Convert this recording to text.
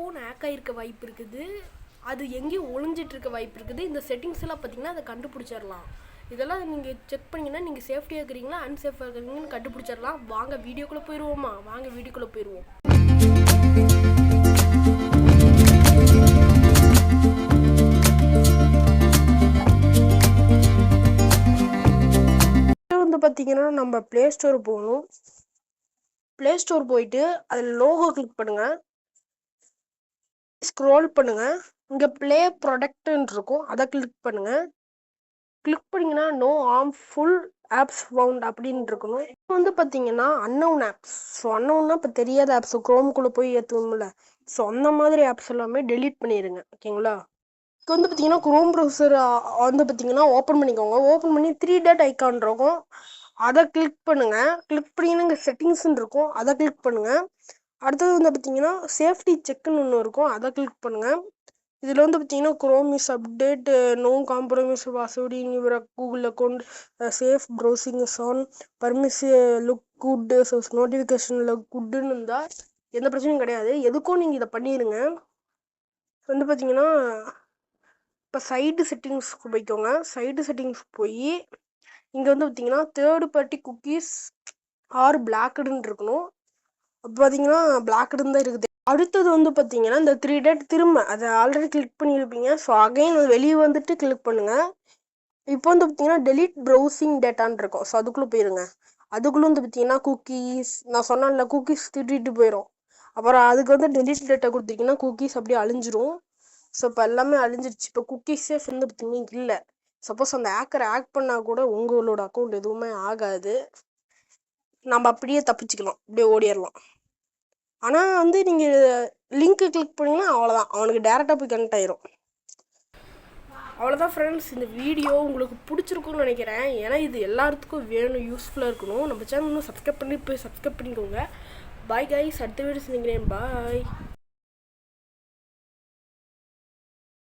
Phone hack ஆகிருக்க வாய்ப்பு இருக்குது. அது எங்கேயும் ஒளிஞ்சிட்ருக்க வாய்ப்பு இருக்குது. இந்த செட்டிங்ஸ் எல்லாம் பார்த்திங்கன்னா அதை கண்டுபிடிச்சிடலாம். இதெல்லாம் நீங்கள் செக் பண்ணிங்கன்னா நீங்கள் சேஃப்டியாக இருக்கிறீங்களா அன்சேஃபாக இருக்கிறீங்கன்னு கண்டுபிடிச்சிடலாம். வாங்க வீடியோக்குள்ளே போயிடுவோமா? வாங்க வீடியோக்குள்ளே போயிடுவோம். பார்த்தீங்கன்னா நம்ம ப்ளே ஸ்டோர் போகணும். ப்ளே ஸ்டோர் போயிட்டு அதில் லோகோ கிளிக் பண்ணுங்க. ஸ்க்ரோல் பண்ணுங்க. இங்கே ப்ளே ப்ராடக்ட்னு இருக்கும், அதை கிளிக் பண்ணுங்க. கிளிக் பண்ணிங்கன்னா நோ ஹார்ம்ஃபுல் ஆப்ஸ் ஃபவுண்ட் அப்படின்னு இருக்கணும். இப்போ வந்து பார்த்தீங்கன்னா அன்னவுன் ஆப்ஸ். ஸோ அன்னவுன்னா இப்போ தெரியாத ஆப்ஸ் க்ரோம்குள்ளே போய் ஏற்றுவோம்ல, ஸோ அந்த மாதிரி ஆப்ஸ் எல்லாமே டெலீட் பண்ணிடுங்க. ஓகேங்களா? இப்போ வந்து பார்த்தீங்கன்னா குரோம் ப்ரௌசர் வந்து பார்த்தீங்கன்னா ஓப்பன் பண்ணிக்கோங்க. ஓப்பன் பண்ணி 3 டாட் ஐக்கான் இருக்கும், அதை கிளிக் பண்ணுங்க. கிளிக் பண்ணிங்கன்னா இங்கே செட்டிங்ஸ்ன்னு இருக்கும், அதை கிளிக் பண்ணுங்க. அடுத்தது வந்து பார்த்தீங்கன்னா சேஃப்டி செக்குன்னு ஒன்று இருக்கும், அதை கிளிக் பண்ணுங்க. இதில் வந்து பார்த்தீங்கன்னா chrome is update, no compromise password in your Google account, safe browsing is on, permission look good, notification look குட்டுன்னு இருந்தால் எந்த பிரச்சனையும் கிடையாது. எதுக்கும் நீங்கள் இதை பண்ணிடுங்க. வந்து பார்த்தீங்கன்னா இப்போ சைடு செட்டிங்ஸ்க்கு போய்க்கோங்க. சைடு செட்டிங்ஸ் போய் இங்கே வந்து பார்த்தீங்கன்னா தேர்ட் பார்ட்டி குக்கீஸ் ஆர் பிளாக்டுன்னு இருக்கணும். அப்போ பார்த்தீங்கன்னா பிளாக்டுன்னு தான் இருக்குது. அடுத்தது வந்து பார்த்தீங்கன்னா இந்த 3 டாட் திரும்ப அதை ஆல்ரெடி கிளிக் பண்ணியிருப்பீங்க. ஸோ அகைன் வெளியே வந்துட்டு கிளிக் பண்ணுங்கள். இப்போ வந்து பார்த்தீங்கன்னா டெலிட் ப்ரௌசிங் டேட்டான்னு இருக்கும், ஸோ அதுக்குள்ளே போயிருங்க. அதுக்குள்ளே வந்து பார்த்தீங்கன்னா குக்கீஸ், நான் சொன்னேன்ல குக்கீஸ் திட்டிட்டு போயிடும். அப்புறம் அதுக்கு வந்து டெலிட் டேட்டா கொடுத்தீங்கன்னா குக்கீஸ் அப்படியே அழிஞ்சிரும். ஸோ இப்போ எல்லாமே அழிஞ்சிருச்சு. இப்போ குக்கீஸே வந்து பார்த்தீங்கன்னா இல்லை. சப்போஸ் அந்த ஹேக்கரை ஹேக் பண்ணால் கூட உங்களோட அக்கௌண்ட் எதுவுமே ஆகாது. நம்ம அப்படியே தப்பிச்சுக்கலாம், அப்படியே ஓடிடலாம். ஆனால் வந்து நீங்கள் லிங்க்கு கிளிக் பண்ணிங்கன்னா அவ்வளோதான், அவனுக்கு டேரெக்டாக போய் கனெக்ட் ஆயிரும். அவ்வளோதான் ஃப்ரெண்ட்ஸ், இந்த வீடியோ உங்களுக்கு பிடிச்சிருக்குன்னு நினைக்கிறேன். ஏன்னா இது எல்லாத்துக்கும் வேணும், யூஸ்ஃபுல்லாக இருக்கணும். நம்ம சேனல் இன்னும் சப்ஸ்கிரைப் பண்ணி போய் சப்ஸ்கிரைப் பண்ணிக்கோங்க. பாய் கைஸ், அடுத்த வீடியோ சந்திக்கிறேன். பாய்.